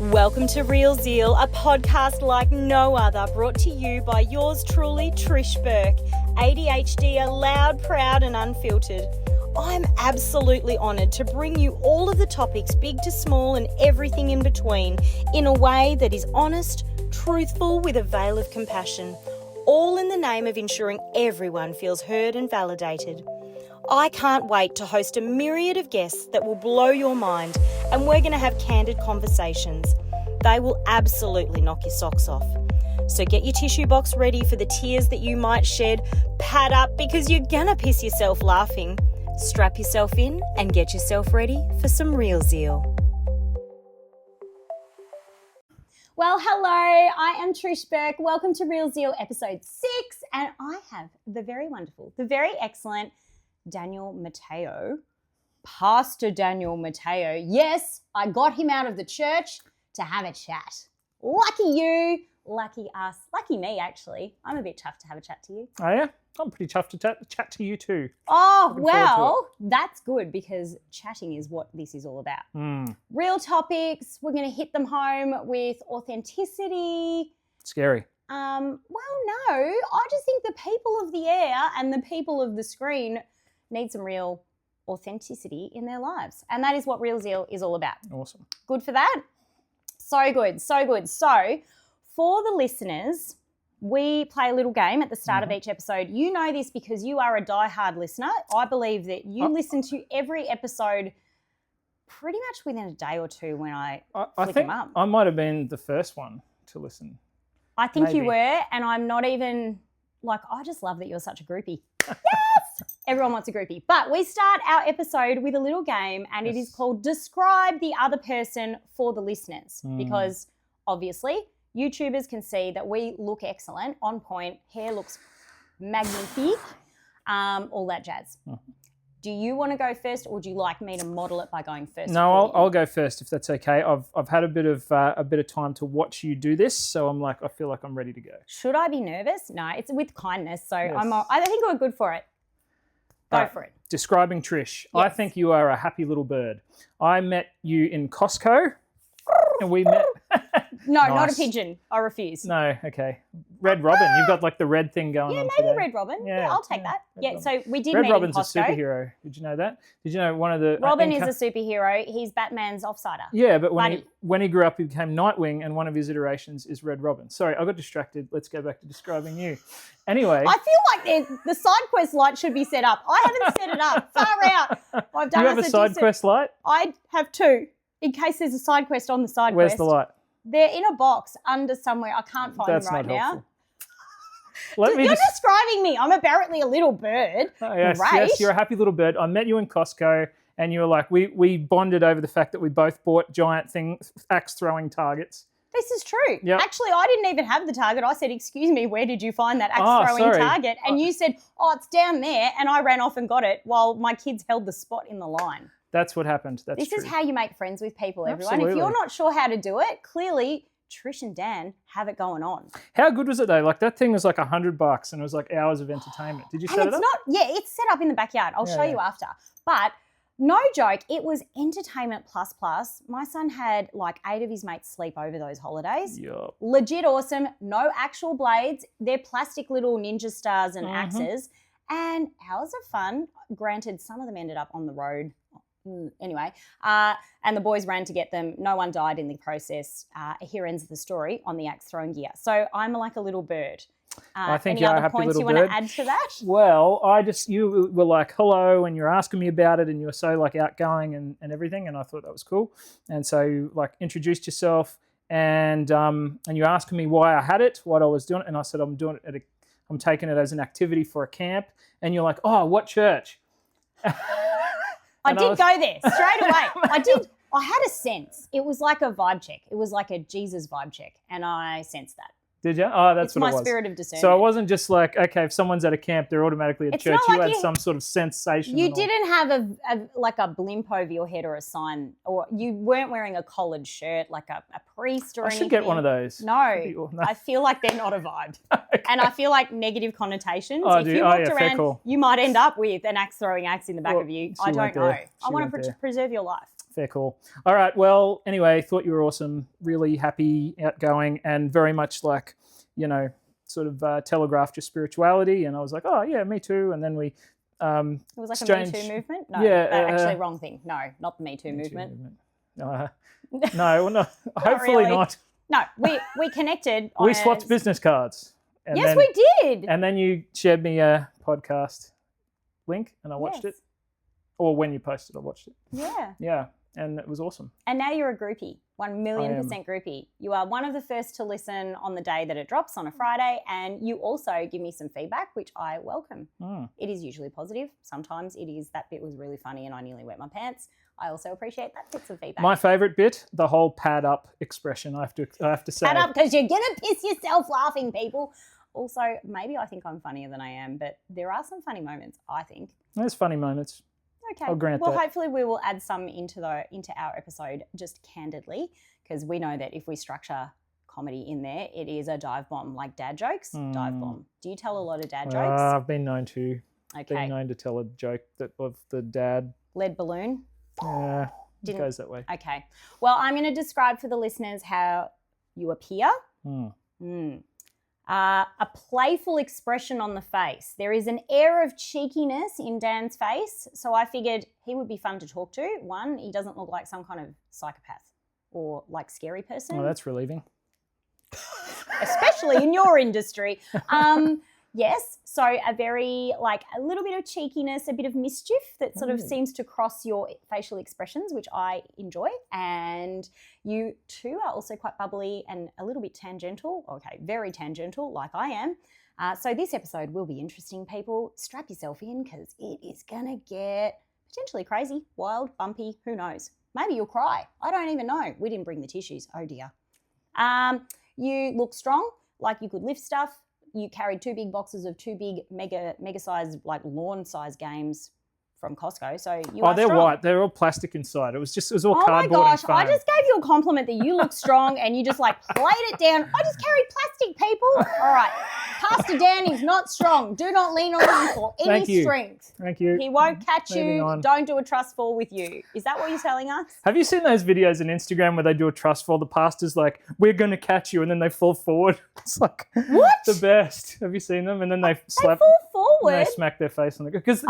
Welcome to Real Zeal, a podcast like no other, brought to you by yours truly, Trish Burke, ADHD, loud, proud and unfiltered. I'm absolutely honoured to bring you all of the topics, big to small and everything in between, in a way that is honest, truthful, with a veil of compassion, all in the name of ensuring everyone feels heard and validated. I can't wait to host a myriad of guests that will blow your mind, and we're going to have candid conversations. They will absolutely knock your socks off. So get your tissue box ready for the tears that you might shed. Pad up because you're going to piss yourself laughing. Strap yourself in and get yourself ready for some Real Zeal. Well, hello, I am Trish Burke. Welcome to Real Zeal episode 6, and I have the very wonderful, the very excellent Daniel Matteo, Pastor Daniel Matteo. Yes, I got him out of the church to have a chat. Lucky you, lucky us, lucky me actually. I'm a bit tough to have a chat to you. Oh yeah? I'm pretty tough to chat to you too. Oh, well, that's good because chatting is what this is all about. Real topics, we're going to hit them home with authenticity. Scary. Well, no, I just think the people of the air and the people of the screen need some real authenticity in their lives. And that is what Real Zeal is all about. Awesome. Good for that? So good, so good. So for the listeners, we play a little game at the start of each episode. You know this because you are a diehard listener. I believe that you listen to every episode pretty much within a day or two when I flick them up. I might have been the first one to listen. I think you were, and I'm not even, I just love that you're such a groupie. Yes! Everyone wants a groupie. But we start our episode with a little game, and it is called Describe the Other Person for the listeners, because obviously YouTubers can see that we look excellent, on point, hair looks magnifique, all that jazz. Do you want to go first, or would you like me to model it by going first? No, I'll go first if that's okay. I've had a bit of time to watch you do this, so I feel like I'm ready to go. Should I be nervous? No, it's with kindness, so yes. I think we're good for it. Go for it. Describing Trish. Yes. I think you are a happy little bird. I met you in Costco, and we met. No, Nice. Not a pigeon. I refuse. No, okay. Red Robin. You've got the red thing going on maybe today. Red Robin. Yeah, I'll take that. Red Robin. So we did Red meet Robin's in Costco. a superhero. Did you know that? Did you know one of the... Robin is a superhero. He's Batman's offsider. Yeah, but when he grew up, he became Nightwing, and one of his iterations is Red Robin. Sorry, I got distracted. Let's go back to describing you. Anyway. I feel like the side quest light should be set up. I haven't set it up. Far out. I've done you have a side quest light? I have two, in case there's a side quest on the side Where's quest. the light? They're in a box under somewhere. I can't find them right now. You're describing me. I'm apparently a little bird. Oh, yes, Great. yes, you're a happy little bird. I met you in Costco, and you were like, we bonded over the fact that we both bought giant axe-throwing targets. This is true. Yep. Actually, I didn't even have the target. I said, excuse me, where did you find that axe-throwing target? And you said, it's down there. And I ran off and got it while my kids held the spot in the line. That's what happened. This is how you make friends with people, everyone. Absolutely. If you're not sure how to do it, clearly Trish and Dan have it going on. How good was it though? That thing was $100 and it was hours of entertainment. Did you set it up? It's set up in the backyard. I'll show you after. But no joke, it was entertainment plus. My son had 8 of his mates sleep over those holidays. Yep. Legit awesome. No actual blades. They're plastic little ninja stars and axes. And hours of fun. Granted, some of them ended up on the road. Anyway, and the boys ran to get them. No one died in the process. Here ends the story on the axe throwing gear. So I'm like a little bird. I think any you're other a happy points little you bird. want to add to that? Well, you were like, hello, and you're asking me about it, and you were so outgoing and everything, and I thought that was cool. And so you introduced yourself, and you asked me why I had it, what I was doing, and I said I'm doing it I'm taking it as an activity for a camp, and you're like, oh, what church? I did go there straight away. I had a sense. It was like a vibe check. It was like a Jesus vibe check, and I sensed that. Did you? Oh, that's what it was. It's my spirit of discernment. So it wasn't just okay, if someone's at a camp, they're automatically at church. You had some sort of sensation. You didn't have a blimp over your head or a sign, or you weren't wearing a collared shirt like a priest or anything. I should get one of those. No, I feel like they're not a vibe. Okay. And I feel like negative connotations. If you walked around, you might end up with an axe throwing axe in the back of you. I don't know. I want to preserve your life. Fair call. All right. Well, anyway, thought you were awesome. Really happy, outgoing, and very much like, sort of telegraphed your spirituality. And I was like, oh yeah, me too. And then we. It was like a Me Too movement. No, actually, wrong thing. No, not the Me Too movement. No, no. Hopefully really. not. No, we connected. We swapped business cards. And yes, then, we did. And then you shared me a podcast link, and I watched it. Or when you posted, I watched it. Yeah. Yeah, and it was awesome. And now you're a groupie, 1,000,000% groupie. You are one of the first to listen on the day that it drops on a Friday, and you also give me some feedback, which I welcome. It is usually positive. Sometimes it is that bit was really funny and I nearly wet my pants. I also appreciate that bits of feedback. My favourite bit, the whole pad up expression. I have to say. Pad up because you're gonna piss yourself laughing, people. Also, maybe I think I'm funnier than I am, but there are some funny moments, I think. There's funny moments. Okay. I'll grant well, that. Hopefully we will add some into our episode just candidly, because we know that if we structure comedy in there, it is a dive bomb, like dad jokes. Dive bomb. Do you tell a lot of dad jokes? I've been known to. Okay. Been known to tell a joke of the dad. Lead balloon? Yeah, it goes that way. Okay. Well, I'm going to describe for the listeners how you appear. A playful expression on the face. There is an air of cheekiness in Dan's face, so I figured he would be fun to talk to. One, he doesn't look like some kind of psychopath or like scary person. Oh, that's relieving. Especially in your industry. Yes, so a little bit of cheekiness, a bit of mischief that sort of seems to cross your facial expressions, which I enjoy. And you too are also quite bubbly and a little bit tangential. Okay, very tangential, like I am. So this episode will be interesting, people. Strap yourself in because it is going to get potentially crazy, wild, bumpy, who knows. Maybe you'll cry. I don't even know. We didn't bring the tissues. Oh, dear. You look strong, like you could lift stuff. You carried 2 big boxes of 2 big mega size, like lawn size games from Costco. So you are they're strong. white. They're all plastic inside. It was all oh cardboard. Oh my gosh, and foam. I just gave you a compliment that you look strong and you just played it down. I just carried plastic, people. All right. Pastor Dan is not strong. Do not lean on him for any strength. Thank you. He won't catch Moving you. on. Don't do a trust fall with you. Is that what you're telling us? Have you seen those videos on Instagram where they do a trust fall? The pastor's like, we're going to catch you, and then they fall forward. It's like what? The best. Have you seen them? And then they fall forward? And they smack their face on the because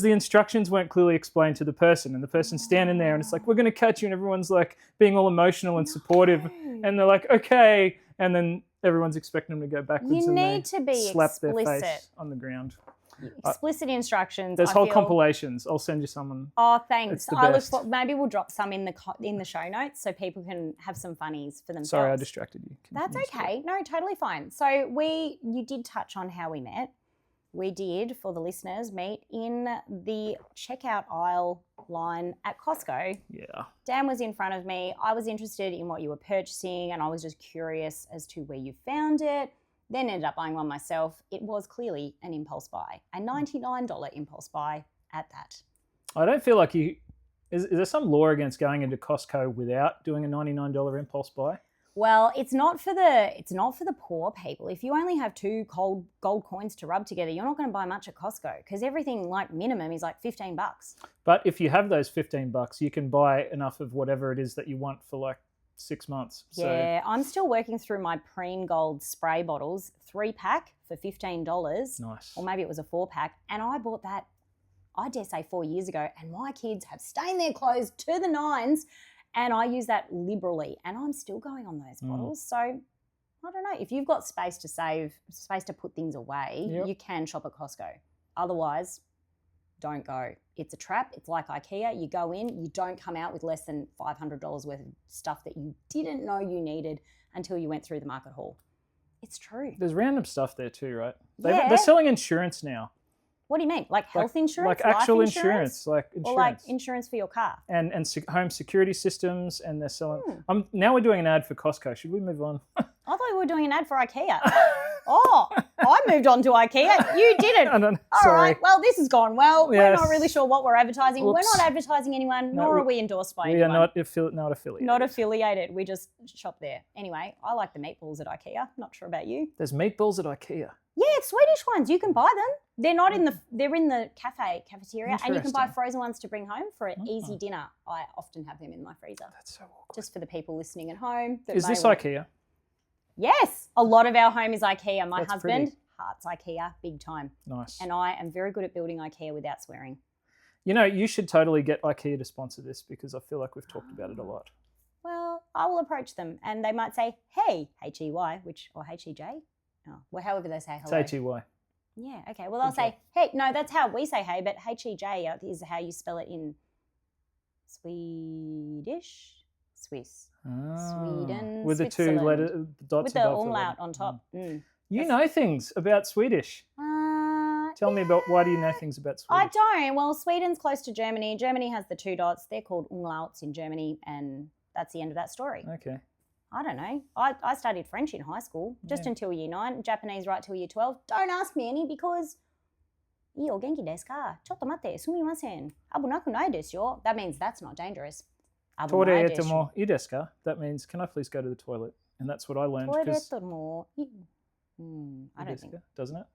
the instructions weren't clearly explained to the person, and the person's standing there and it's like, we're going to catch you, and everyone's like being all emotional and supportive, and they're like, okay, and then everyone's expecting them to go backwards. You and need to be slap explicit. their face on the ground. Explicit instructions. There's whole compilations. I'll send you someone. Oh, thanks. It's the best. Maybe we'll drop some in the show notes so people can have some funnies for themselves. Sorry, I distracted you. That's okay. No, totally fine. So you did touch on how we met. We did, for the listeners, meet in the checkout aisle line at Costco. Yeah. Dan was in front of me. I was interested in what you were purchasing, and I was just curious as to where you found it. Then ended up buying one myself. It was clearly an impulse buy, a $99 impulse buy at that. I don't feel like is there some law against going into Costco without doing a $99 impulse buy? Well, it's not for the poor people. If you only have 2 gold coins to rub together, you're not going to buy much at Costco because everything like minimum is like $15. But if you have those $15, you can buy enough of whatever it is that you want for like 6 months. Yeah, I'm still working through my Preen Gold spray bottles, 3-pack for $15. Nice. Or maybe it was a 4-pack, and I bought that, I dare say 4 years ago, and my kids have stained their clothes to the nines. And I use that liberally, and I'm still going on those bottles. So I don't know. If you've got space to save, space to put things away, you can shop at Costco. Otherwise, don't go. It's a trap. It's like IKEA. You go in, you don't come out with less than $500 worth of stuff that you didn't know you needed until you went through the market hall. It's true. There's random stuff there too, right? They're selling insurance now. What do you mean? Like health insurance? Like actual insurance? Like insurance. Or like insurance for your car? And home security systems, and they're selling... Now we're doing an ad for Costco. Should we move on? I thought we were doing an ad for IKEA. I moved on to IKEA. You didn't. All right. Well, this has gone well. Yes. We're not really sure what we're advertising. Oops. We're not advertising anyone, nor are we endorsed by anyone. We are not affiliated. Not affiliated. We just shop there. Anyway, I like the meatballs at IKEA. Not sure about you. There's meatballs at IKEA. Yeah, Swedish ones. You can buy them. They're not in the. They're in the cafeteria, and you can buy frozen ones to bring home for an easy dinner. I often have them in my freezer. That's so awkward. Just for the people listening at home. Is this IKEA? Yes, a lot of our home is IKEA. My That's husband pretty. hearts IKEA big time. Nice. And I am very good at building IKEA without swearing. You know, you should totally get IKEA to sponsor this because I feel like we've talked about it a lot. Well, I will approach them, and they might say, "Hey, H-E-Y," or H-E-J. Oh, well, however they say hello. It's H-E-Y. Yeah, okay. Well, I'll say, hey, no, that's how we say hey, but H-E-J is how you spell it in Swedish, Swiss, Sweden, with the two Switzerland. letter dots with the above umlaut on top. You know things about Swedish. Tell me about why do you know things about Swedish? I don't. Well, Sweden's close to Germany. Germany has the two dots. They're called umlauts in Germany, and that's the end of that story. Okay. I don't know. I studied French in high school, just until year 9, Japanese right till year 12. Don't ask me any because Iyo genki desu ka? Chotto matte, sumimasen. Abunaku nai desu yo. That means that's not dangerous. Tore etemo ii desu ka? That means, can I please go to the toilet? And that's what I learned. I don't think. Doesn't it?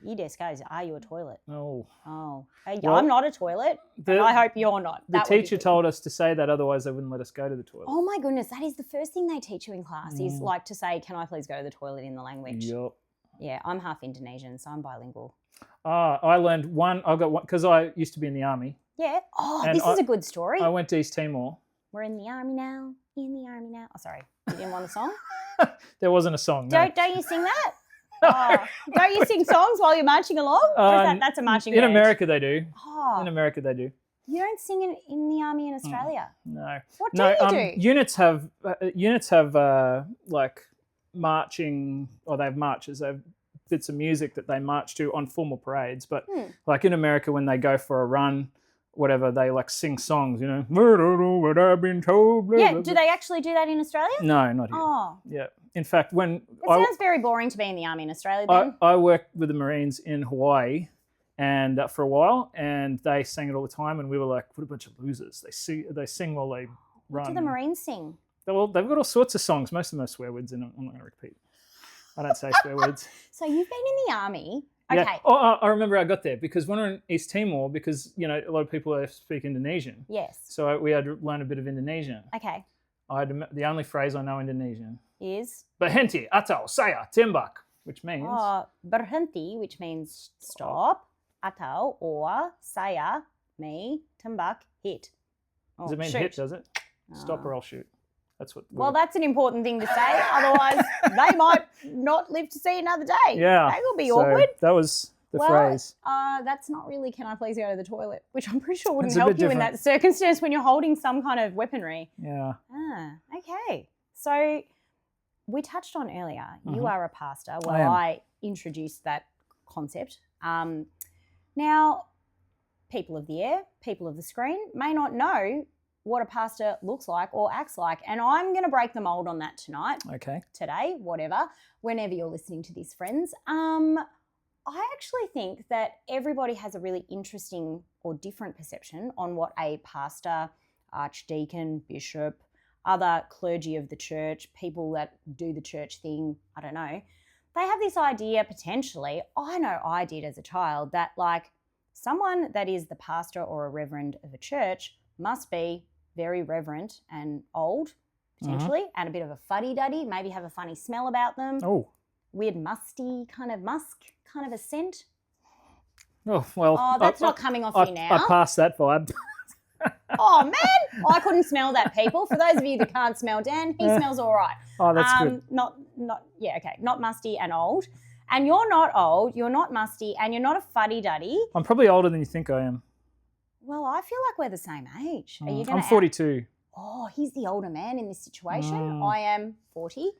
Ii desu ka is, are you a toilet? Oh. Oh. Well, I'm not a toilet, and I hope you're not. The teacher told us to say that, otherwise they wouldn't let us go to the toilet. Oh my goodness, that is the first thing they teach you in class is like to say, can I please go to the toilet in the language? Yep. Yeah, I'm half Indonesian, so I'm bilingual. I learned I got one, because I used to be in the army. Yeah. Oh, And this is a good story. I went to East Timor. We're in the army now, in the army now. Oh, sorry. You didn't want the song? There wasn't a song. No. Don't you sing that? Oh, don't you sing songs while you're marching along? Or is that's a marching band? In America they do. Oh, In America they do. you don't sing in the army in Australia. No. What do you do? Units have like marching, or they have marches. They have bits of music that they march to on formal parades. But like in America, when they go for a run, whatever, they like sing songs. You know, what I've been told. Blah, Yeah, blah, do blah. they actually do that in Australia? No, not here. Oh, Yeah. In fact, when it sounds very boring to be in the army in Australia then. I worked with the Marines in Hawaii, and for a while, and they sang it all the time, and we were like, "What a bunch of losers!" They sing while they run. What do the Marines sing? Well, they've got all sorts of songs. Most of them are swear words in them. I'm not going to repeat. I don't say swear words. So you've been in the army. Okay. Yeah. Oh, I remember I got there because when we were in East Timor, because you know a lot of people speak Indonesian. Yes. So we had to learn a bit of Indonesian. Okay. The only phrase I know Indonesian. Is? Berhenti atau saya tembak, which means. Berhenti, which means stop. Atau or saya, me, tembak, hit. Oh, Does it mean shoot. hit, does it? Stop or I'll shoot. That's what. Well, that's an important thing to say. Otherwise, they might not live to see another day. Yeah. That will be awkward. That was the phrase. That's not really, can I please go to the toilet? Which I'm pretty sure wouldn't It's a help bit you in that different. circumstance when you're holding some kind of weaponry. Yeah. Okay. So we touched on earlier, you are a pastor. Well, am. I introduced that concept. Now, people of the air, people of the screen may not know what a pastor looks like or acts like. And I'm going to break the mold on that tonight. Okay. Today, whatever, whenever you're listening to this, friends. I actually think that everybody has a really interesting or different perception on what a pastor, archdeacon, bishop, other clergy of the church, people that do the church thing, I don't know, they have this idea potentially, I know I did as a child, that like someone that is the pastor or a reverend of a church must be very reverent and old, potentially, and a bit of a fuddy-duddy, maybe have a funny smell about them. Oh. Weird musty kind of a scent. Oh, well. Oh, that's not coming off you now. I passed that vibe. Oh, man. I couldn't smell that, people. For those of you that can't smell Dan, he smells all right. Oh, that's good. Not musty and old. And you're not old, you're not musty, and you're not a fuddy-duddy. I'm probably older than you think I am. Well, I feel like we're the same age. Are you going I'm 42. Oh, he's the older man in this situation. I am 40,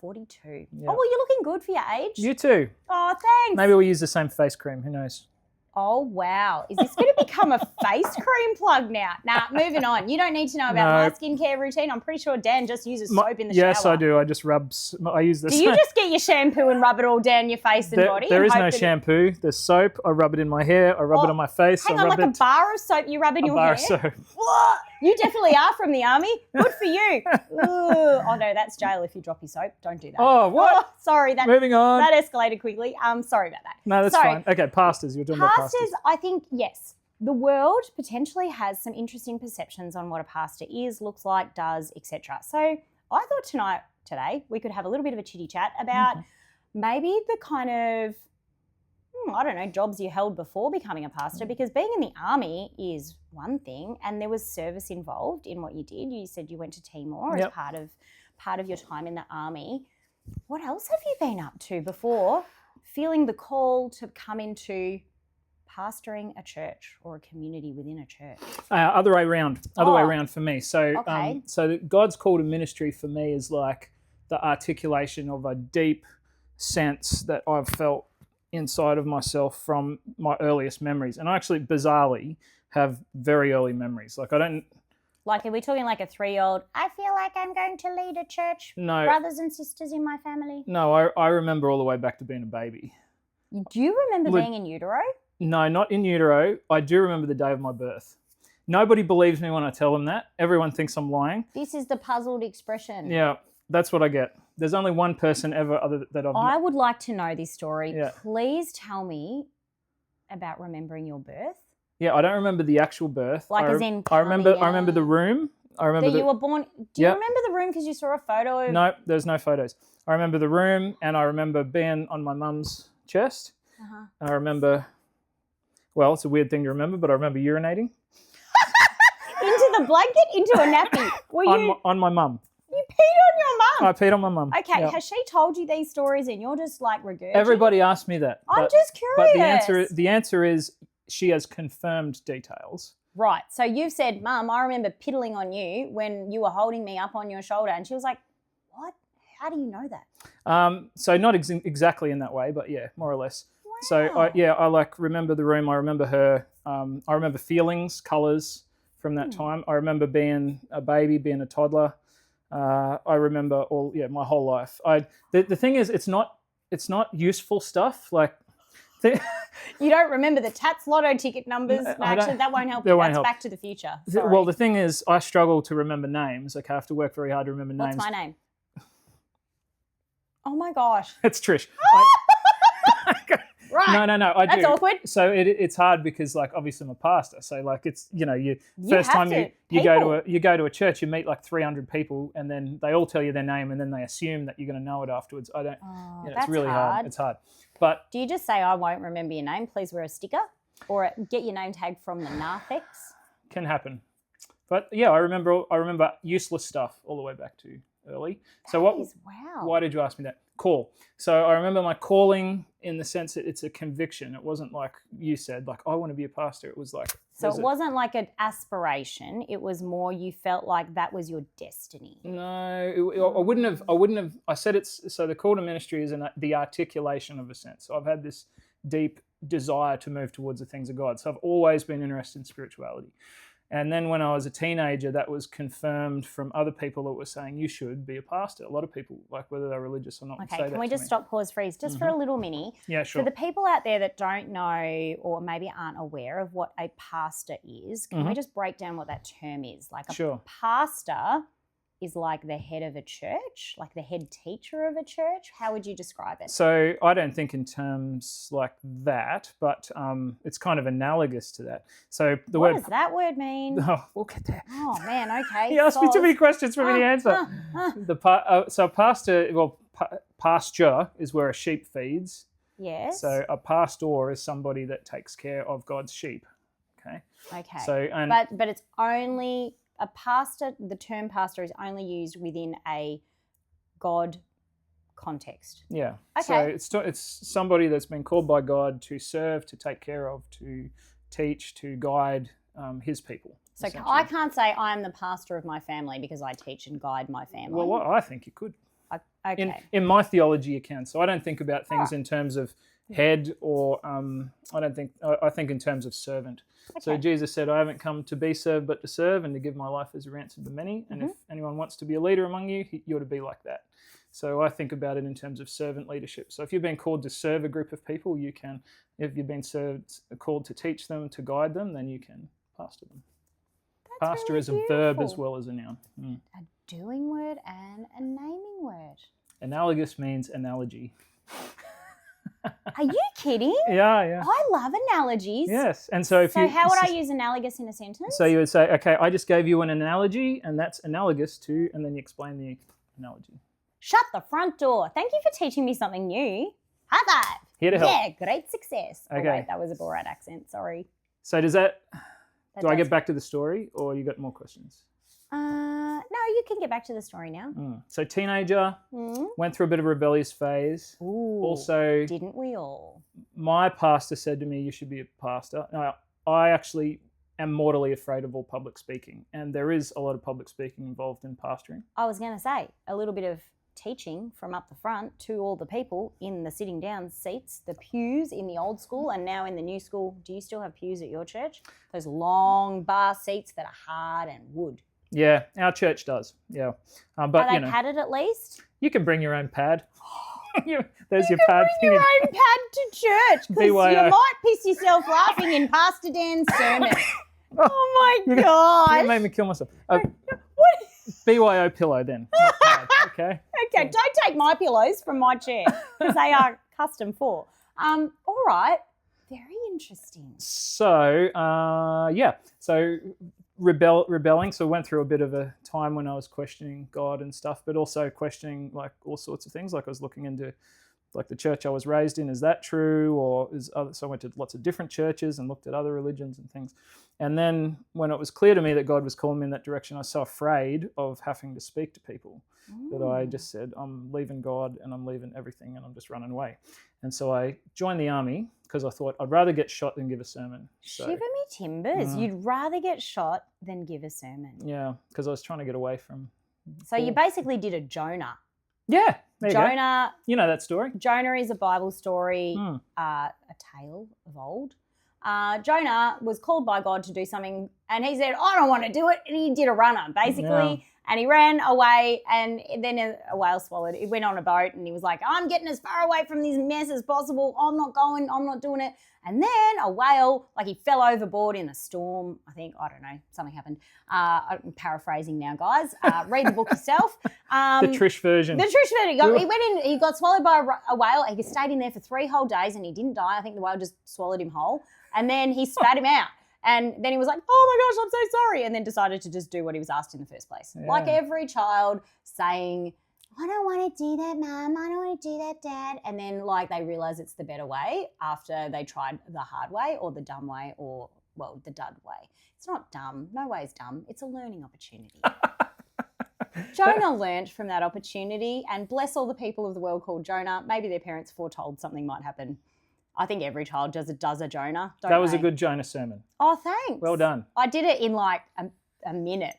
42. Yeah. Oh, well, you're looking good for your age. You too. Oh, thanks. Maybe we'll use the same face cream. Who knows? Oh, wow. Is this going to become a face cream plug now? Nah, moving on. You don't need to know about my skincare routine. I'm pretty sure Dan just uses soap in the shower. Yes, I do. I just rub. I use this. Do you just get your shampoo and rub it all down your face and body? There is no shampoo. There's soap. I rub it in my hair. I rub it on my face. Hang on, like a bar of soap you rub in your hair? A bar of soap. What? You definitely are from the army. Good for you. Ooh. Oh, no, that's jail if you drop your soap. Don't do that. Oh, what? Oh, sorry. Moving on. That escalated quickly. Sorry about that. No, that's fine. Okay, pastors. You're talking about pastors. I think, yes. The world potentially has some interesting perceptions on what a pastor is, looks like, does, etc. So I thought today, we could have a little bit of a chitty chat about maybe the kind of, jobs you held before becoming a pastor, because being in the army is one thing and there was service involved in what you did. You said you went to Timor as part of your time in the army. What else have you been up to before feeling the call to come into pastoring a church or a community within a church? Other way around for me. So, so God's call to ministry for me is like the articulation of a deep sense that I've felt inside of myself from my earliest memories. And I actually, bizarrely, have very early memories. Like, I don't... Like, are we talking like a 3-year-old, I feel like I'm going to lead a church, brothers and sisters in my family? No, I remember all the way back to being a baby. Do you remember being in utero? No, not in utero. I do remember the day of my birth. Nobody believes me when I tell them that. Everyone thinks I'm lying. This is the puzzled expression. Yeah, that's what I get. There's only one person ever that I've... I would like to know this story. Yeah. Please tell me about remembering your birth. Yeah, I don't remember the actual birth. Like I remember the room. I remember you were born. Do you remember the room because you saw a photo of... No, there's no photos. I remember the room, and I remember being on my mum's chest. I remember... Well, it's a weird thing to remember, but I remember urinating. Into the blanket? Into a nappy? On my mum. You peed on your mum? I peed on my mum. Okay, has she told you these stories and you're just like regurgitating? Everybody asked me that. I'm just curious. But the answer is she has confirmed details. Right. So you've said, Mum, I remember piddling on you when you were holding me up on your shoulder. And she was like, what? How do you know that? So not exactly in that way, but yeah, more or less. Wow. So I like remember the room. I remember her. I remember feelings, colours from that time. I remember being a baby, being a toddler. I remember my whole life. The thing is, it's not useful stuff. Like, you don't remember the Tats Lotto ticket numbers. No, actually, that won't help. That's Back to the Future. Sorry. Well, the thing is, I struggle to remember names. Like, I have to work very hard to remember names. What's my name? Oh my gosh. It's Trish. Right. No, I do. That's awkward. So it's hard because, like, obviously I'm a pastor. So, like, it's, you first have time to. you go to a church, you meet like 300 people, and then they all tell you their name, and then they assume that you're going to know it afterwards. I don't. It's really hard. It's hard. But do you just say, I won't remember your name, please wear a sticker, or get your name tag from the narthex? Can happen. But yeah, I remember useless stuff all the way back to early. Wow. Why did you ask me that? Call. So I remember my calling in the sense that it's a conviction. It wasn't like you said, like, I want to be a pastor. It was like... So it wasn't like an aspiration. It was more you felt like that was your destiny. No, I wouldn't have... I said so the call to ministry is the articulation of a sense. So I've had this deep desire to move towards the things of God. So I've always been interested in spirituality. And then when I was a teenager, that was confirmed from other people that were saying, you should be a pastor. A lot of people, like whether they're religious or not, okay, say that can we just stop, pause, freeze, just for a little mini? Yeah, sure. For the people out there that don't know or maybe aren't aware of what a pastor is, can we just break down what that term is? Like a pastor is like the head of a church, like the head teacher of a church. How would you describe it? So I don't think in terms like that, but it's kind of analogous to that. So what does that word mean? Oh, we'll get there. Oh man, okay. You asked me too many questions for me to answer. So pasture is where a sheep feeds. Yes. So a pastor is somebody that takes care of God's sheep. Okay. Okay. So but it's only a pastor. The term pastor is only used within a God context. Yeah. Okay. So it's somebody that's been called by God to serve, to take care of, to teach, to guide His people. So I can't say I'm the pastor of my family because I teach and guide my family. Well, I think you could. Okay. In my theology, you can. So I don't think about things in terms of head or I think in terms of servant. Okay. So Jesus said, I haven't come to be served but to serve and to give my life as a ransom for many. And if anyone wants to be a leader among you, you ought to be like that. So I think about it in terms of servant leadership. So if you've been called to serve a group of people, you can. If you've been called to teach them, to guide them, then you can pastor them. Pastor really is a verb as beautiful. well as a noun. A doing word and a naming word. Analogous means analogy. Are you kidding? Yeah. I love analogies. Yes. And so how would I use analogous in a sentence? So you would say, okay, I just gave you an analogy, and that's analogous to, and then you explain the analogy. Shut the front door. Thank you for teaching me something new. High five. Here to help. Yeah, great success. Okay. Oh, wait, that was a Borat accent. Sorry. So do I get does- back to the story, or you got more questions? No, you can get back to the story now. So teenager, went through a bit of a rebellious phase. Ooh, Also, didn't we all? my pastor said to me, you should be a pastor. Now, I actually am mortally afraid of all public speaking, and there is a lot of public speaking involved in pastoring. I was going to say, a little bit of teaching from up the front to all the people in the sitting down seats, the pews in the old school and now in the new school. Do you still have pews at your church? Those long bar seats that are hard and wood. Yeah, our church does. Yeah, but Are they padded at least? you can bring your own pad. There's You your can pad. bring your own pad to church because you BYO. might piss yourself laughing in Pastor Dan's sermon. Oh my gosh. You made me kill myself. What? BYO pillow then. Not pad, okay. Okay, don't take my pillows from my chair because they are custom for. All right. Very interesting. So, So rebelling. So I went through a bit of a time when I was questioning God and stuff, but also questioning like all sorts of things. Like I was looking into like the church I was raised in. Is that true? Or so I went to lots of different churches and looked at other religions and things. And then when it was clear to me that God was calling me in that direction, I was so afraid of having to speak to people that I just said, I'm leaving God and I'm leaving everything and I'm just running away. And so I joined the army because I thought I'd rather get shot than give a sermon. So, Shiver me timbers. You'd rather get shot than give a sermon. yeah, because I was trying to get away from. So you basically did a Jonah. Yeah, there you go. Jonah. You know that story. Jonah is a Bible story, a tale of old. Jonah was called by God to do something and he said, I don't want to do it. And he did a runner, basically. Yeah. And he ran away and then a whale swallowed. He went on a boat and he was like, I'm getting as far away from this mess as possible. I'm not going. I'm not doing it. And then a whale, like he fell overboard in a storm. I think, I don't know, something happened. I'm paraphrasing now, guys. Read the book yourself. The Trish version. The Trish version. He went in, he got swallowed by a whale. He stayed in there for 3 whole days and he didn't die. I think the whale just swallowed him whole. And then he spat him out. And then he was like, oh my gosh, I'm so sorry. And then decided to just do what he was asked in the first place. Yeah. Like every child saying, I don't want to do that, Mum. I don't want to do that, Dad. And then like they realise it's the better way after they tried the hard way or the dumb way or, well, the dud way. It's not dumb. No way is dumb. It's a learning opportunity. Jonah learnt from that opportunity and bless all the people of the world called Jonah. Maybe their parents foretold something might happen. I think every child does a Jonah, don't That was they? a good Jonah sermon. Oh, thanks. Well done. I did it in like a minute.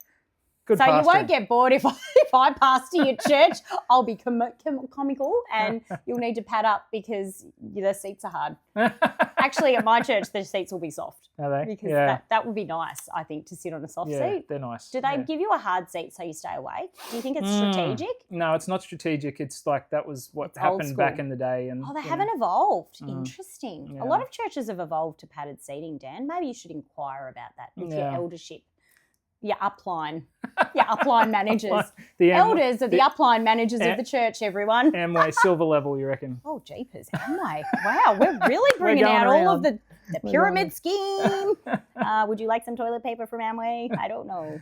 Good So pastoring. you won't get bored if I pastor your church. I'll be comical and you'll need to pad up because the seats are hard. Actually, at my church, the seats will be soft. Are they? Because Yeah. that would be nice, I think, to sit on a soft Yeah, seat. they're nice. Do they Yeah. give you a hard seat so you stay awake? Do you think it's strategic? No, it's not strategic. It's like that was what It's old happened back school. in the day. And Oh, they you haven't know. evolved. Interesting. Yeah. A lot of churches have evolved to padded seating, Dan. Maybe you should inquire about that with your Yeah. eldership. Your upline. Your upline managers. The Elders are the upline managers of the church, everyone. Amway silver level, you reckon? Oh, jeepers, Amway. Wow, we're really bringing going out all of around. the pyramid scheme. Would you like some toilet paper from Amway? I don't know.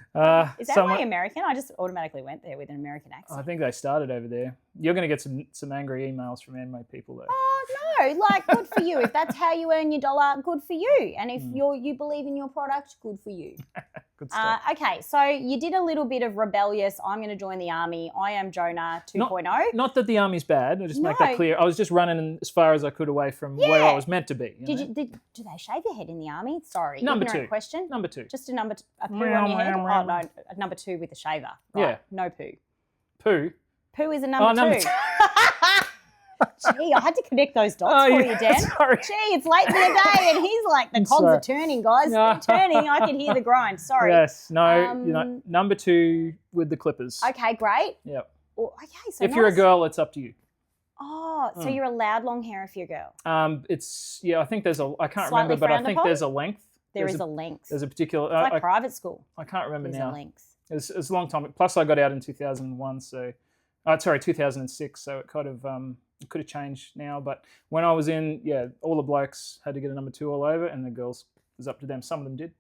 Is Amway American? I just automatically went there with an American accent. I think they started over there. You're going to get some angry emails from Amway people though. Oh, no, like good for you. If that's how you earn your dollar, good for you. And if you believe in your product, good for you. Good stuff. Okay, so you did a little bit of rebellious, I'm going to join the army, I am Jonah 2.0. Not that the army's bad. I'll just make No. that clear. I was just running as far as I could away from where I was meant to be. You know? Do they shave your head in the army? Sorry, Number ignorant 2. question. Number 2. Just a number, a poo Meow, on your head? meow, Oh, meow. no, a number 2 with a shaver. Right, Yeah. no poo. Poo. Poo is a number 2. number 2. Gee, I had to connect those dots Oh, for yeah, you, Dan. sorry. Gee, it's late in the day and he's like, the cogs sorry. are turning, guys. They're turning. I can hear the grind. Sorry. Yes. No. You know, number 2 with the clippers. Okay, great. Yep. Oh, okay, so If you're a nice. girl, it's up to you. Oh, so you're allowed long hair if you're a girl. I think there's I can't Slightly remember, but I frowned think upon? there's a length There is a length. There's a particular... It's like private school. I can't remember There's now. a length. It's a long time. Plus, I got out in 2001, so... 2006, so it kind of... it could have changed now, but when I was in, all the blokes had to get a number 2 all over, and the girls, it was up to them. Some of them did.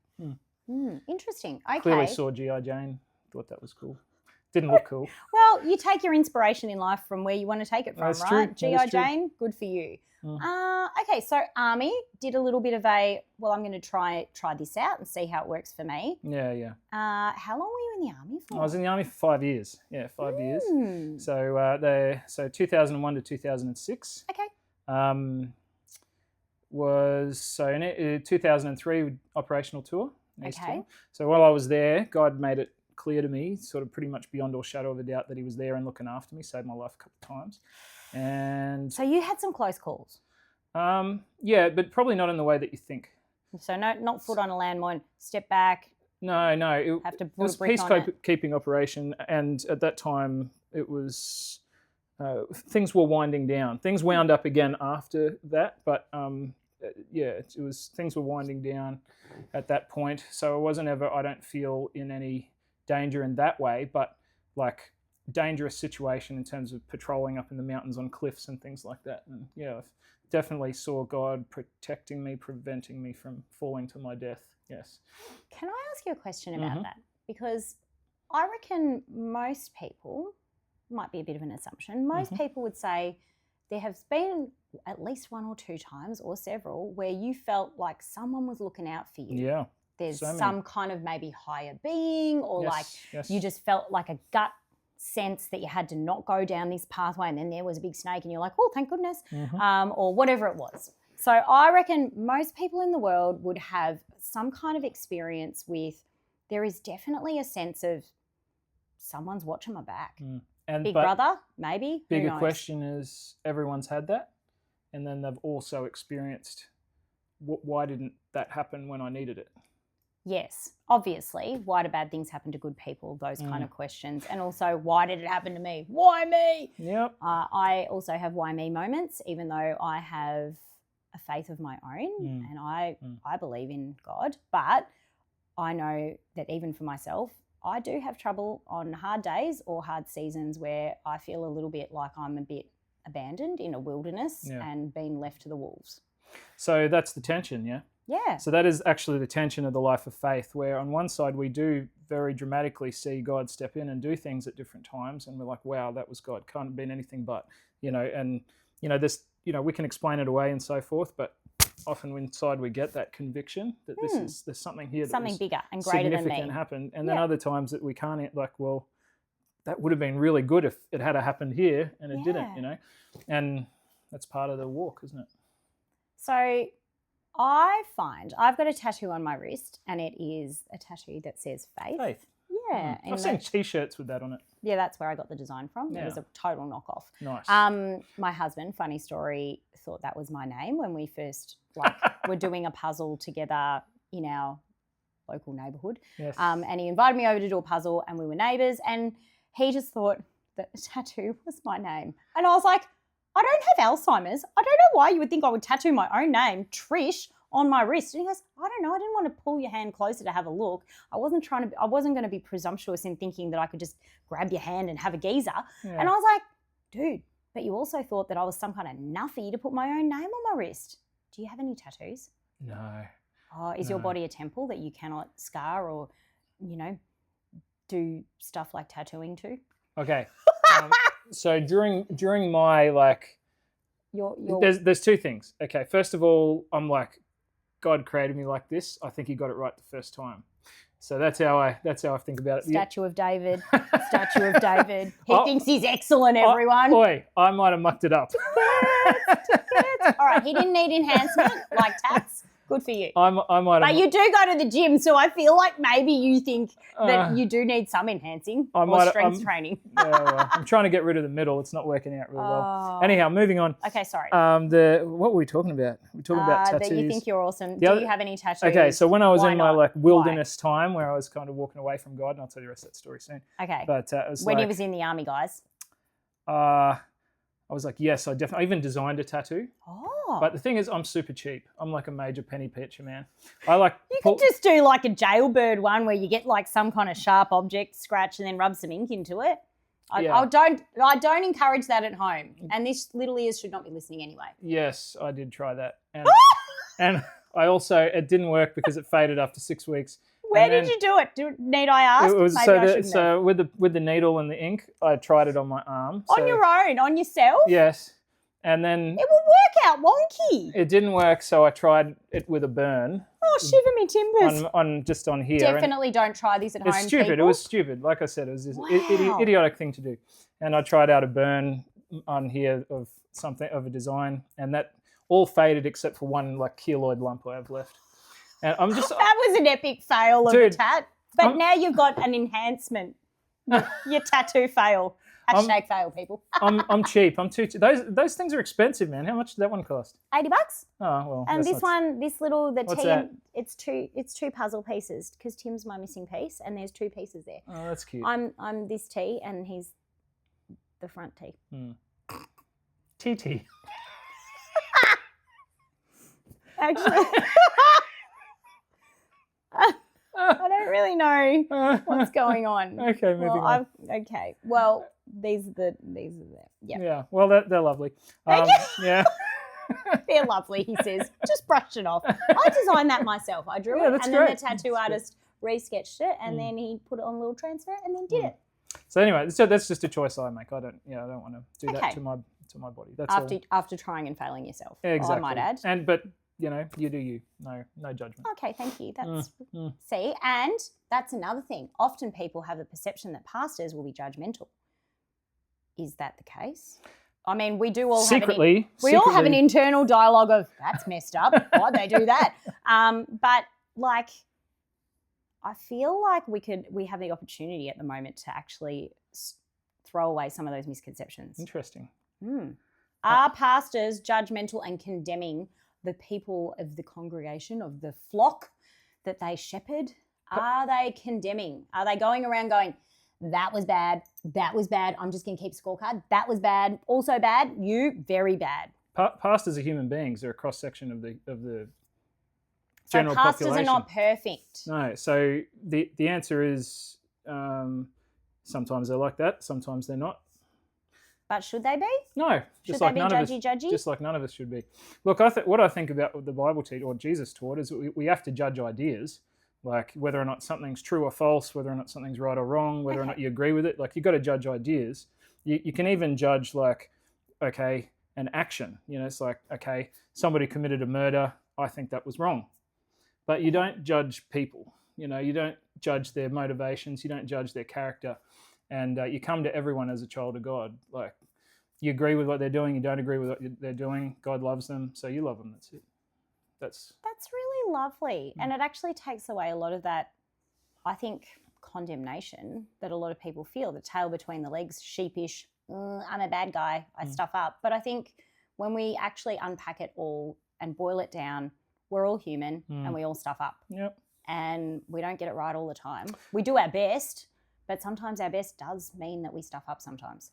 Interesting. Okay. Clearly saw G.I. Jane, thought that was cool. Didn't look cool. Well, you take your inspiration in life from where you want to take it from, That's right? true. G.I. Jane, good for you. Okay, so Army did a little bit of I'm going to try this out and see how it works for me. Yeah. How long were you in the Army for? I was in the Army for 5 years. Yeah, 5 years. So 2001 to 2006. Okay. In 2003 operational tour. Okay. So while I was there, God made it clear to me, sort of pretty much beyond all shadow of a doubt, that he was there and looking after me, saved my life a couple of times. And so you had some close calls. Yeah, but probably not in the way that you think. So not foot on a landmine, step back. No. It was a peacekeeping operation, and at that time it was things were winding down. Things wound up again after that, but it was things were winding down at that point. So I wasn't ever, I don't feel, in any danger in that way, but like dangerous situation in terms of patrolling up in the mountains on cliffs and things like that. And I definitely saw God protecting me, preventing me from falling to my death. Yes. Can I ask you a question about that? Because I reckon most people, might be a bit of an assumption, most people would say there have been at least 1 or 2 times or several where you felt like someone was looking out for you. Yeah. There's some kind of maybe higher being, or you just felt like a gut sense that you had to not go down this pathway, and then there was a big snake and you're like, oh, thank goodness, or whatever it was. So I reckon most people in the world would have some kind of experience with, there is definitely a sense of someone's watching my back. Big brother, maybe. Bigger question is, everyone's had that, and then they've also experienced, why didn't that happen when I needed it? Yes, obviously. Why do bad things happen to good people? Those kind of questions. And also, why did it happen to me? Why me? Yep. I also have why me moments, even though I have a faith of my own and I believe in God. But I know that even for myself, I do have trouble on hard days or hard seasons where I feel a little bit like I'm a bit abandoned in a wilderness and being left to the wolves. So that's the tension, yeah? Yeah. So that is actually the tension of the life of faith, where on one side we do very dramatically see God step in and do things at different times, and we're like, wow, that was God. Can't have been anything but, this, we can explain it away and so forth, but often inside we get that conviction that there's something here, something bigger and greater than me, significant happened. And then other times that we can't, like, well, that would have been really good if it had happened here, and it didn't, and that's part of the walk, isn't it? So I find I've got a tattoo on my wrist, and it is a tattoo that says faith. Faith. Yeah. I've seen T-shirts with that on it. Yeah, that's where I got the design from. Yeah. It was a total knockoff. Nice. My husband, funny story, thought that was my name when we first were doing a puzzle together in our local neighbourhood. Yes. And he invited me over to do a puzzle, and we were neighbours, and he just thought that the tattoo was my name. And I was like, I don't have Alzheimer's. I don't know why you would think I would tattoo my own name, Trish, on my wrist. And he goes, I don't know. I didn't want to pull your hand closer to have a look. I wasn't going to be presumptuous in thinking that I could just grab your hand and have a geezer. Yeah. And I was like, dude, but you also thought that I was some kind of nuffy to put my own name on my wrist. Do you have any tattoos? No. Oh, is your body a temple that you cannot scar or, do stuff like tattooing to? Okay. So during my there's 2 things. Okay, first of all, I'm like, God created me like this. I think he got it right the first time. So that's how I think about it. Statue of David. Statue of David. He thinks he's excellent, everyone. Boy, I might have mucked it up. All right, he didn't need enhancement like tats. Good for you. I might have. But you do go to the gym, so I feel like maybe you think that you do need some enhancing or strength training. Well, I'm trying to get rid of the middle. It's not working out really well. Anyhow, moving on. Okay, sorry. What were we talking about? We're talking about tattoos. That you think you're awesome. Do you have any tattoos? Okay, so when I was in my wilderness time where I was kind of walking away from God, and I'll tell you the rest of that story soon. Okay. But it was when he was in the army, guys. I I was like, yes, I even designed a tattoo. Oh. But the thing is, I'm super cheap. I'm like a major penny pincher, man. I like... You could just do like a jailbird one where you get like some kind of sharp object, scratch, and then rub some ink into it. I don't encourage that at home. And this little ears should not be listening anyway. Yes, I did try that. And I also, it didn't work because it faded after 6 weeks. Where did you do it? Need I ask? It was Maybe with the needle and the ink, I tried it on my arm. On your own, on yourself? Yes. And then it will work out wonky. It didn't work, so I tried it with a burn. Oh, shiver me timbers. On here. Definitely don't try this at home. It's stupid. People. It was stupid. Like I said, it was this idiotic thing to do. And I tried out a burn on here of a design, and that all faded except for one like keloid lump I have left. And I'm just that was an epic fail of a tat. But now you've got an enhancement. Your tattoo fail. Hashtag fail, people. I'm cheap. I'm too cheap. Those things are expensive, man. How much did that one cost? $80. Oh well. And this little What's that? it's two puzzle pieces because Tim's my missing piece, and there's 2 pieces there. Oh, that's cute. I'm this T, and he's the front T. TT. Actually, I don't really know what's going on. Okay, moving on. Okay. Well, these are there. Yeah. Yeah. Well, they're lovely. Yeah. They're lovely, he says. Just brushed it off. I designed that myself. I drew it, and then the tattoo artist resketched it, and then he put it on a little transfer, and then did it. So anyway, that's just a choice I make. I don't want to do that to my body. That's after trying and failing yourself. Yeah, exactly. I might add. But you do you. No judgment. Okay, thank you. That's see, and that's another thing. Often people have the perception that pastors will be judgmental. Is that the case? I mean, we do all all have an internal dialogue of that's messed up. Why'd they do that? But like, I feel like we have the opportunity at the moment to actually throw away some of those misconceptions. Interesting. Are pastors judgmental and condemning the people of the congregation, of the flock that they shepherd? Are they condemning? Are they going around going, that was bad, I'm just going to keep a scorecard, that was bad, also bad, you, very bad? Pastors are human beings. They're a cross-section of the So general population. pastors are not perfect. No, so the answer is sometimes they're like that, sometimes they're not. But should they be? No, should they be judgy? Just like none of us should be. Look, what I think about what the Bible or Jesus taught is we have to judge ideas, like whether or not something's true or false, whether or not something's right or wrong, whether or not you agree with it. Like you've got to judge ideas. You can even judge an action. It's like, okay, somebody committed a murder. I think that was wrong. But you don't judge people. You don't judge their motivations. You don't judge their character. And you come to everyone as a child of God. Like you agree with what they're doing, you don't agree with what they're doing. God loves them, so you love them. That's it. That's really lovely. And it actually takes away a lot of that, I think, condemnation that a lot of people feel, the tail between the legs, sheepish, I'm a bad guy, I stuff up. But I think when we actually unpack it all and boil it down, we're all human and we all stuff up. Yep. And we don't get it right all the time. We do our best, but sometimes our best does mean that we stuff up sometimes.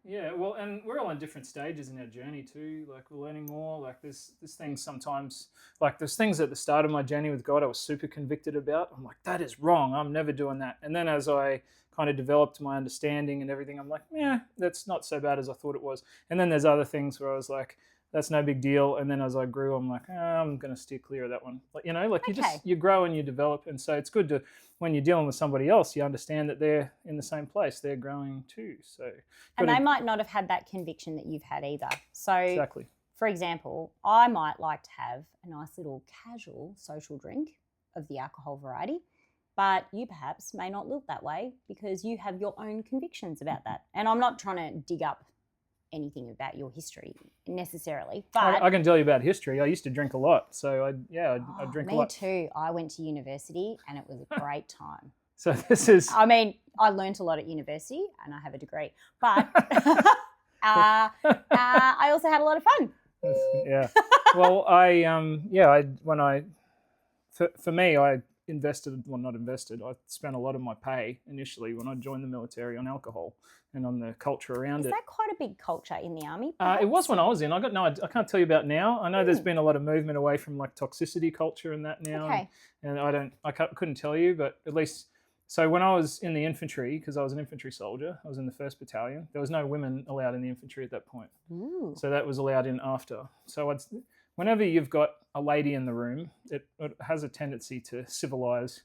Yeah, well, and we're all in different stages in our journey too. Like we're learning more. Like there's things sometimes, like there's things at the start of my journey with God I was super convicted about. I'm like, that is wrong. I'm never doing that. And then as I kind of developed my understanding and everything, I'm like, yeah, that's not so bad as I thought it was. And then there's other things where I was like, that's no big deal. And then as I grew, I'm like, I'm going to steer clear of that one. Like, you grow and you develop. And so it's good to, when you're dealing with somebody else, you understand that they're in the same place. They're growing too. So, and they might not have had that conviction that you've had either. So exactly. For example, I might like to have a nice little casual social drink of the alcohol variety, but you perhaps may not look that way because you have your own convictions about that. And I'm not trying to dig up anything about your history necessarily, but I can tell you about history. I used to drink a lot, so I drink a lot. Me too. I went to university and it was a great time. So this is, I mean, I learnt a lot at university and I have a degree, but I also had a lot of fun. Yeah. Well, for me, I spent a lot of my pay initially when I joined the military on alcohol and on the culture around it. Is that quite a big culture in the army? It was when I was in. I can't tell you about now. I know there's been a lot of movement away from like toxicity culture and that now. Okay. And I couldn't tell you, but at least, so when I was in the infantry, because I was an infantry soldier, I was in the 1st Battalion, there was no women allowed in the infantry at that point. Ooh. So that was allowed in after. So whenever you've got a lady in the room, it has a tendency to civilise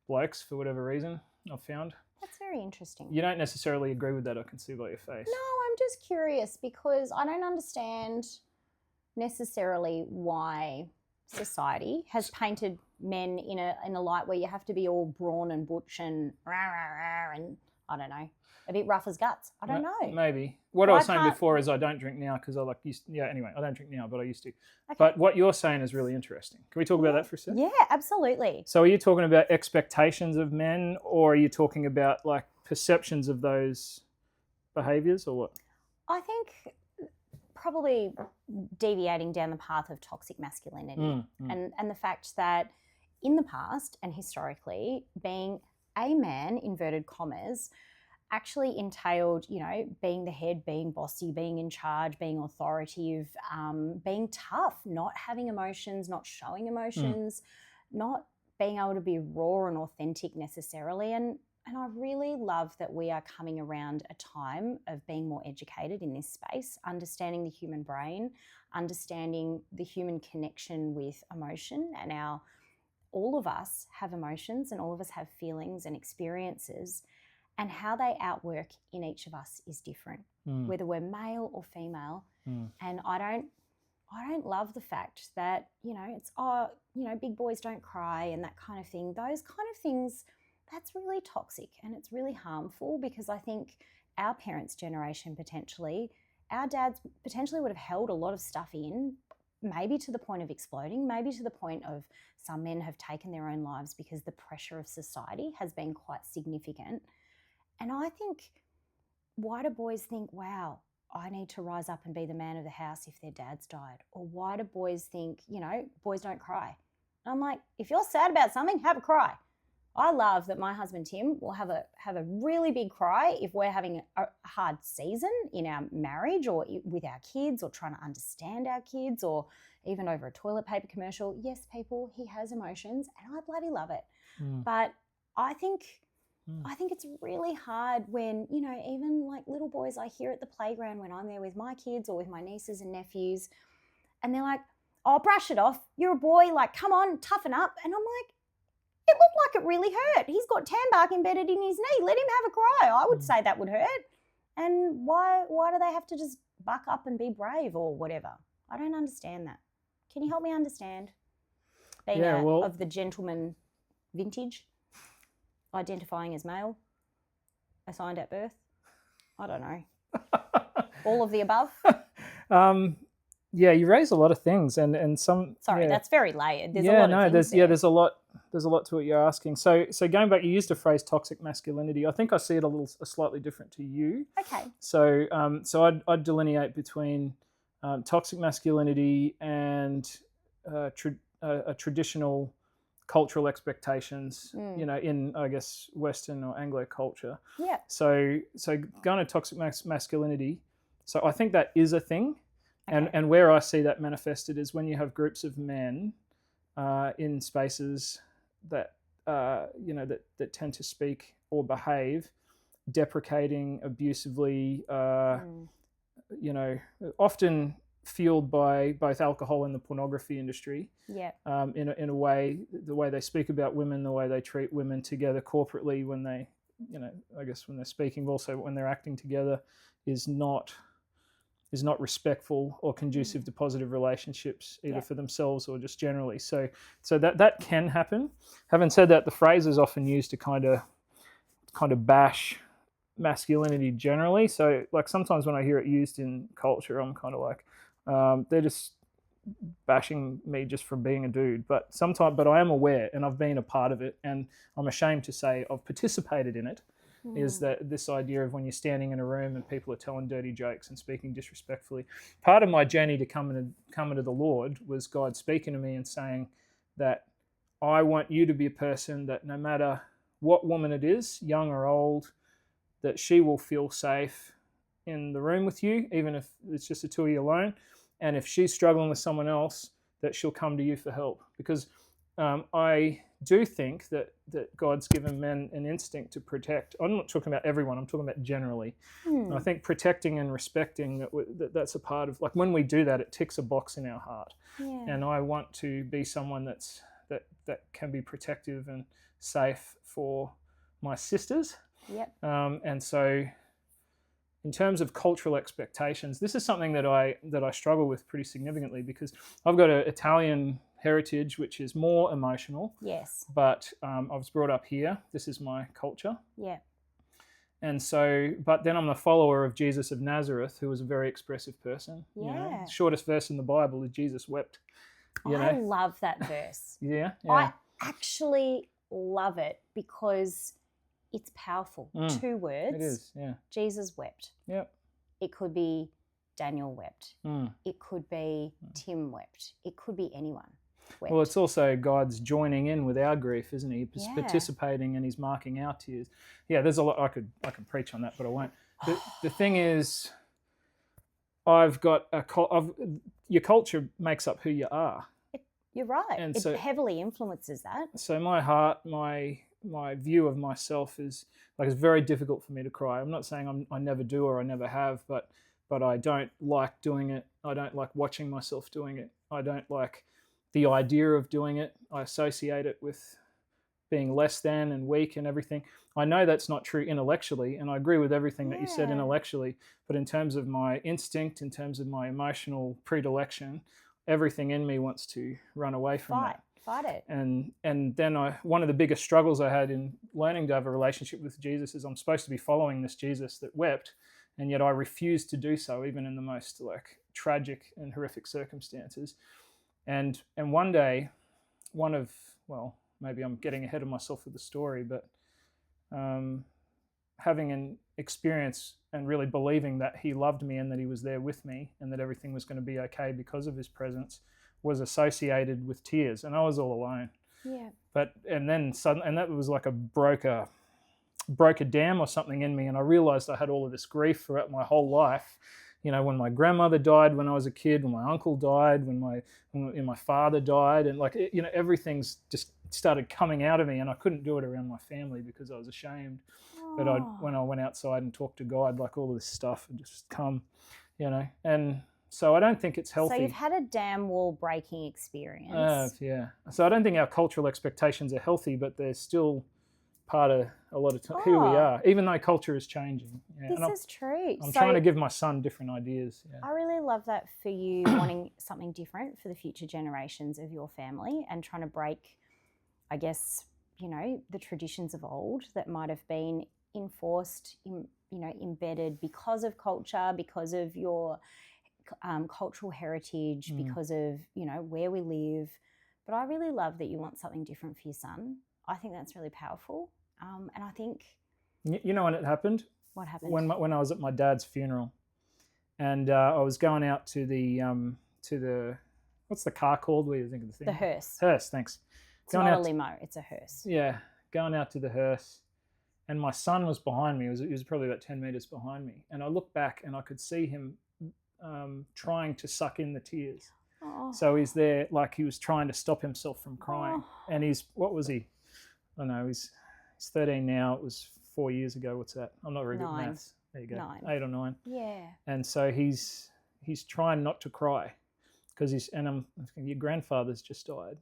blokes for whatever reason, I've found. That's very interesting. You don't necessarily agree with that, I can see by your face. No, I'm just curious because I don't understand necessarily why society has painted men in a light where you have to be all brawn and butch and rah, rah, rah, and I don't know, a bit rough as guts. I don't know. Maybe. What I was saying before is I don't drink now because I anyway, I don't drink now, but I used to. Okay. But what you're saying is really interesting. Can we talk about that for a second? Yeah, absolutely. So are you talking about expectations of men, or are you talking about like perceptions of those behaviours, or what? I think probably deviating down the path of toxic masculinity and the fact that in the past and historically, being a man, inverted commas, actually entailed, being the head, being bossy, being in charge, being authoritative, being tough, not having emotions, not showing emotions, not being able to be raw and authentic necessarily. And I really love that we are coming around a time of being more educated in this space, understanding the human brain, understanding the human connection with emotion, and all of us have emotions and all of us have feelings and experiences, and how they outwork in each of us is different, whether we're male or female. And I don't love the fact that, it's, big boys don't cry and that kind of thing. Those kind of things, that's really toxic and it's really harmful, because I think our parents' generation potentially, our dads potentially would have held a lot of stuff in, maybe to the point of exploding, maybe to the point of some men have taken their own lives because the pressure of society has been quite significant. And I think, why do boys think, wow, I need to rise up and be the man of the house if their dad's died? Or why do boys think, boys don't cry? And I'm like, if you're sad about something, have a cry. I love that my husband Tim will have a really big cry if we're having a hard season in our marriage or with our kids, or trying to understand our kids, or even over a toilet paper commercial. Yes, people, he has emotions and I bloody love it. But I think it's really hard when, even like little boys I hear at the playground when I'm there with my kids or with my nieces and nephews, and they're like, oh, brush it off. You're a boy. Like, come on, toughen up. And I'm like, it looked like it really hurt. He's got tan bark embedded in his knee. Let him have a cry. I would say that would hurt. And why do they have to just buck up and be brave or whatever? I don't understand that. Can you help me understand? Being of the gentleman vintage, identifying as male, assigned at birth. I don't know. All of the above. Yeah, you raise a lot of things, and some. Sorry, that's very layered. There's there's a lot. There's a lot to what you're asking. So going back, you used the phrase toxic masculinity. I think I see it a slightly different to you. Okay. So I'd delineate between toxic masculinity and traditional cultural expectations. In I guess Western or Anglo culture. Yeah. So going to toxic masculinity. So I think that is a thing. Okay. And where I see that manifested is when you have groups of men in spaces that that tend to speak or behave deprecating, abusively, often fueled by both alcohol and the pornography industry. Yeah. In a way, the way they speak about women, the way they treat women together corporately when they, I guess when they're speaking, but also when they're acting together, is not respectful or conducive to positive relationships, either for themselves or just generally. So that can happen. Having said that, the phrase is often used to kind of bash masculinity generally. So like sometimes when I hear it used in culture, I'm kind of like, they're just bashing me just for being a dude. But I am aware, and I've been a part of it, and I'm ashamed to say I've participated in it. Is that this idea of when you're standing in a room and people are telling dirty jokes and speaking disrespectfully. Part of my journey to come into the Lord was God speaking to me and saying that I want you to be a person that no matter what woman it is, young or old, that she will feel safe in the room with you, even if it's just the two of you alone. And if she's struggling with someone else, that she'll come to you for help. Because I do think that God's given men an instinct to protect. I'm not talking about everyone, I'm talking about generally. And I think protecting and respecting, that's a part of, like when we do that, it ticks a box in our heart. Yeah. And I want to be someone that can be protective and safe for my sisters. Yep. And so in terms of cultural expectations, this is something that I struggle with pretty significantly, because I've got an Italian heritage which is more emotional. Yes. But I was brought up here. This is my culture. Yeah. And so, but then I'm a follower of Jesus of Nazareth, who was a very expressive person. Yeah. You know, the shortest verse in the Bible is Jesus wept. I love that verse. Yeah. I actually love it because it's powerful. 2 words. It is, yeah. Jesus wept. Yep. It could be Daniel wept. It could be Tim wept. It could be anyone wept. Well, it's also God's joining in with our grief, isn't he? He's participating and he's marking our tears. Yeah, there's a lot I could preach on that, but I won't. The thing is, I've got your culture makes up who you are. You're right. And it so, heavily influences that. So my heart, my view of myself is like, it's very difficult for me to cry. I'm not saying I never do or I never have, but I don't like doing it. I don't like watching myself doing it. I don't like the idea of doing it. I associate it with being less than and weak and everything. I know that's not true intellectually, and I agree with everything that you said intellectually, but in terms of my instinct, in terms of my emotional predilection, everything in me wants to run away from that. Fight it. And then one of the biggest struggles I had in learning to have a relationship with Jesus is I'm supposed to be following this Jesus that wept, and yet I refused to do so, even in the most like tragic and horrific circumstances. And one day, maybe I'm getting ahead of myself with the story, but having an experience and really believing that he loved me and that he was there with me and that everything was going to be okay because of his presence was associated with tears, and I was all alone. Yeah. And then suddenly, and that was like broke a dam or something in me, and I realized I had all of this grief throughout my whole life. You know, when my grandmother died when I was a kid, when my uncle died, when my father died, and like, you know, everything's just started coming out of me, and I couldn't do it around my family because I was ashamed. But when I went outside and talked to God, like all of this stuff had just come, you know, and so I don't think it's healthy. So you've had a dam wall breaking experience. Yeah. So I don't think our cultural expectations are healthy, but they're still part of a lot of who we are, even though culture is changing. Yeah. This is true. I'm trying to give my son different ideas. Yeah. I really love that for you wanting something different for the future generations of your family and trying to break, I guess, you know, the traditions of old that might have been enforced, embedded because of culture, because of your cultural heritage, because of, you know, where we live. But I really love that you want something different for your son. I think that's really powerful. And I think... You know when it happened? What happened? When I was at my dad's funeral, and I was going out to the what's the car called? Where you think of the thing? The hearse. Hearse, thanks. It's not a limo, it's a hearse. Yeah, going out to the hearse, and my son was behind me. He was probably about 10 meters behind me, and I looked back and I could see him trying to suck in the tears. Oh. So he's there, like he was trying to stop himself from crying. Oh. And what was he? I don't know, he's 13 now. It was 4 years ago. What's that? I'm not very good at maths. There you go. 9. 8 or 9. Yeah. And so he's trying not to cry because your grandfather's just died.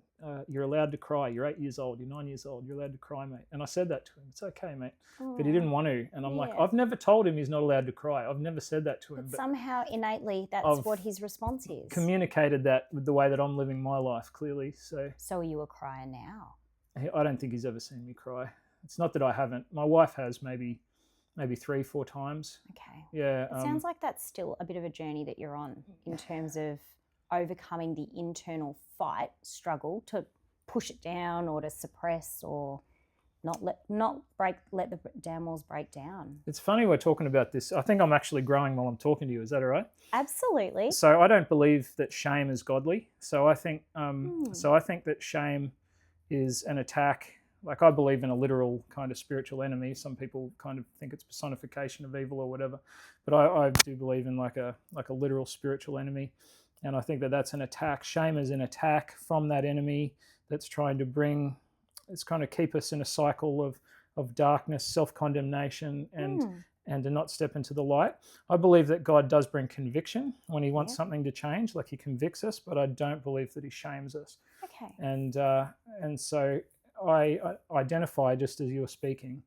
You're allowed to cry. You're 8 years old. You're 9 years old. You're allowed to cry, mate. And I said that to him. It's okay, mate. But he didn't want to. And I'm like, I've never told him he's not allowed to cry. I've never said that to him. But somehow innately that's what his response is. Communicated that with the way that I'm living my life, clearly. So are you a crier now? I don't think he's ever seen me cry. It's not that I haven't. My wife has maybe 3-4 times. Okay. Yeah. It sounds like that's still a bit of a journey that you're on in terms of overcoming the internal struggle to push it down or to suppress or not let the dam walls break down. It's funny we're talking about this. I think I'm actually growing while I'm talking to you. Is that all right? Absolutely. So I don't believe that shame is godly. So I think that shame is an attack. Like, I believe in a literal kind of spiritual enemy. Some people kind of think it's personification of evil or whatever, but I do believe in like a literal spiritual enemy, and I think that that's an attack. Shame is an attack from that enemy that's trying to keep us in a cycle of darkness, self-condemnation, and to not step into the light. I believe that God does bring conviction when he wants something to change, like he convicts us, but I don't believe that he shames us. Okay. And so I identify, just as you were speaking,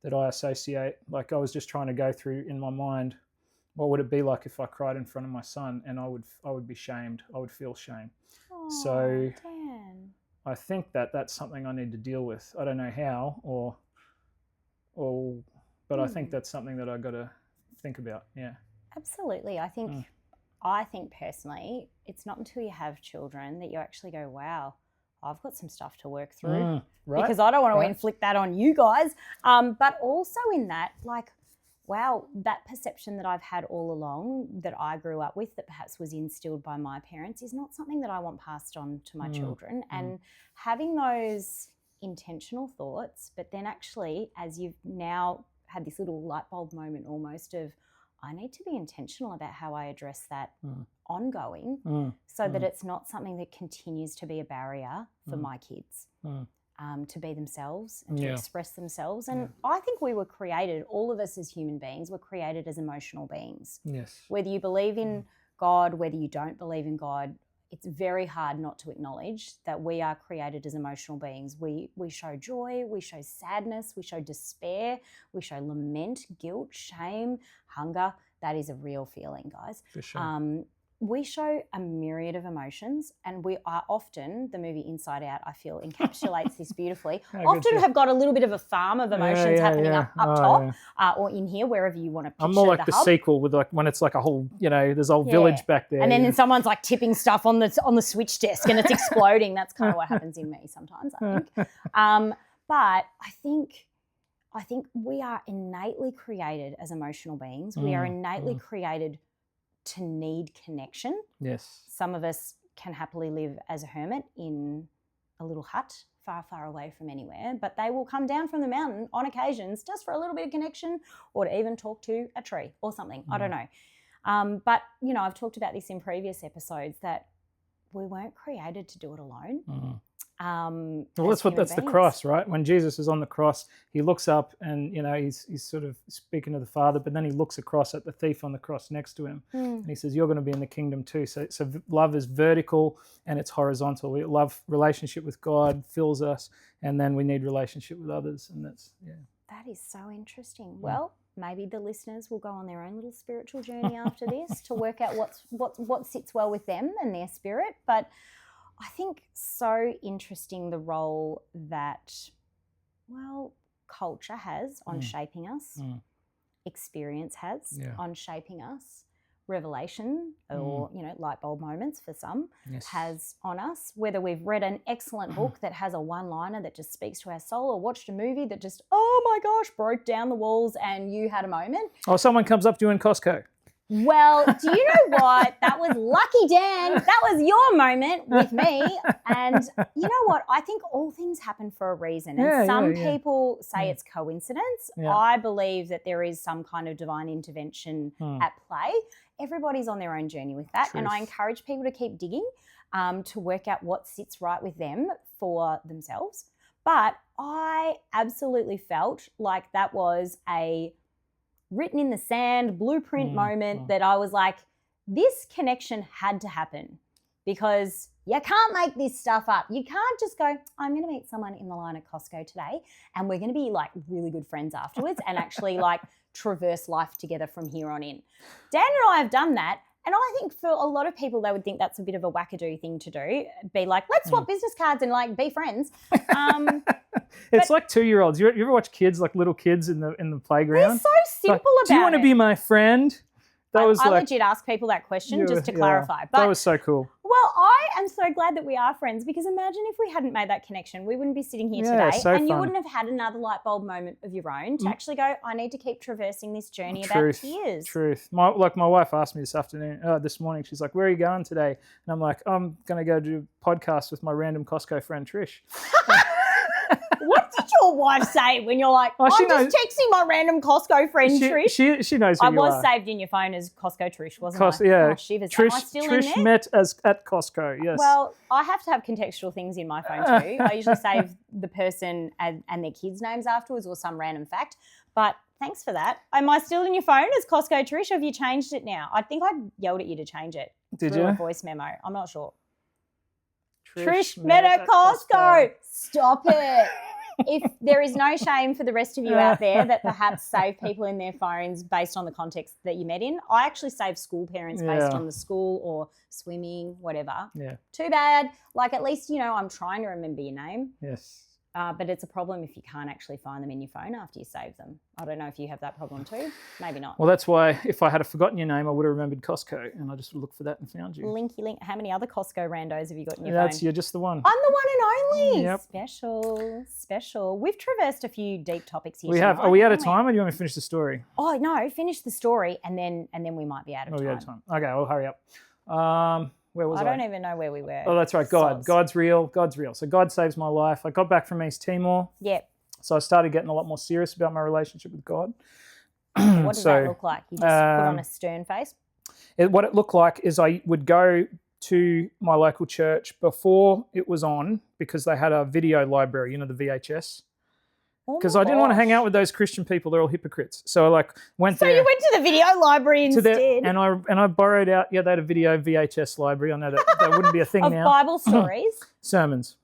that I associate, like I was just trying to go through in my mind, what would it be like if I cried in front of my son, and I would be shamed. I would feel shame. Oh, so Dan. I think that that's something I need to deal with. I don't know how, but I think that's something that I got to think about. Yeah. Absolutely. I think personally, it's not until you have children that you actually go, wow, I've got some stuff to work through, right. Because I don't want to inflict that on you guys. But also in that, like, wow, that perception that I've had all along that I grew up with, that perhaps was instilled by my parents, is not something that I want passed on to my children. And having those intentional thoughts, but then actually, as you've now had this little light bulb moment almost of, I need to be intentional about how I address that ongoing so that it's not something that continues to be a barrier for my kids to be themselves and to express themselves. And I think we were created, all of us as human beings were created as emotional beings. Yes. Whether you believe in God, whether you don't believe in God, it's very hard not to acknowledge that we are created as emotional beings. We show joy, we show sadness, we show despair, we show lament, guilt, shame, hunger. That is a real feeling, guys. For sure. We show a myriad of emotions, and we are often, the movie Inside Out, I feel, encapsulates this beautifully, often have got a little bit of a farm of emotions happening up top or in here, wherever you want to picture. I'm more like the hub. Sequel with like when it's like a whole, there's a whole village back there. And then someone's like tipping stuff on the switch desk and it's exploding. That's kind of what happens in me sometimes, I think. But I think we are innately created as emotional beings. We are innately created to need connection. Yes. Some of us can happily live as a hermit in a little hut far, far away from anywhere, but they will come down from the mountain on occasions just for a little bit of connection, or to even talk to a tree or something. I don't know. But, I've talked about this in previous episodes, that we weren't created to do it alone. Well, that's the cross, right? When Jesus is on the cross, he looks up and, he's sort of speaking to the Father, but then he looks across at the thief on the cross next to him. And he says, you're going to be in the kingdom too. So love is vertical and it's horizontal. We love relationship with God fills us, and then we need relationship with others. And that's, That is so interesting. Well, maybe the listeners will go on their own little spiritual journey after this to work out what sits well with them and their spirit. But I think so interesting the role that, culture has on shaping us, experience has on shaping us, revelation or, light bulb moments for some has on us, whether we've read an excellent book that has a one-liner that just speaks to our soul, or watched a movie that just, oh my gosh, broke down the walls and you had a moment. Or someone comes up to you in Costco. Well, do you know what? That was lucky, Dan. That was your moment with me. And you know what? I think all things happen for a reason. And some people say it's coincidence. I believe that there is some kind of divine intervention at play. Everybody's on their own journey with that. Truth. And I encourage people to keep digging to work out what sits right with them for themselves. But I absolutely felt like that was a written in the sand blueprint moment that I was like, this connection had to happen, because you can't make this stuff up. You can't just go, I'm going to meet someone in the line at Costco today and we're going to be like really good friends afterwards and actually like traverse life together from here on in. Dan and I have done that. And I think for a lot of people, they would think that's a bit of a wackadoo thing to do. Be like, let's swap business cards and like be friends. It's like 2-year-olds. You ever watch kids, like little kids in the playground? They're so simple about it. Do you want to be my friend? I legit ask people that question just to clarify. But that was so cool. Well, Well, I am so glad that we are friends because imagine if we hadn't made that connection, we wouldn't be sitting here today and you wouldn't have had another light bulb moment of your own to actually go, I need to keep traversing this journey about tears. Truth. My wife asked me this morning, she's like, where are you going today? And I'm like, I'm going to go do a podcast with my random Costco friend, Trish. What did your wife say when you're like, I'm just texting my random Costco friend, Trish? She knows who you are. I was saved in your phone as Costco Trish, wasn't I? Yeah. Oh, shivers. Trish, Am I still Trish in there? met at Costco, yes. Well, I have to have contextual things in my phone too. I usually save the person and their kids' names afterwards or some random fact. But thanks for that. Am I still in your phone as Costco Trish or have you changed it now? I think I yelled at you to change it. Did you? A voice memo. I'm not sure. Trish met at Costco. Stop it. If there is no shame for the rest of you out there that perhaps save people in their phones based on the context that you met in, I actually save school parents based on the school or swimming, whatever. Yeah. Too bad. Like at least, I'm trying to remember your name. Yes. But it's a problem if you can't actually find them in your phone after you save them. I don't know if you have that problem too. Maybe not. Well, that's why if I had forgotten your name, I would have remembered Costco and I just looked for that and found you. Linky link. How many other Costco randos have you got in your phone? You're just the one. I'm the one and only. Yep. Special. We've traversed a few deep topics here. We have. Are we out of time or do you want me to finish the story? Oh, no. Finish the story and then we might be out of time. We're out of time. Okay, well, hurry up. Where was I? I don't even know where we were. Oh, that's right. God's real. God's real. So God saves my life. I got back from East Timor. Yep. So I started getting a lot more serious about my relationship with God. What does that look like? You just put on a stern face? What it looked like is I would go to my local church before it was on because they had a video library, the VHS. Because I didn't want to hang out with those Christian people; they're all hypocrites. So I went there. So you went to the video library instead, and I borrowed out. Yeah, they had a video VHS library. I know that wouldn't be a thing of now. Bible stories, sermons.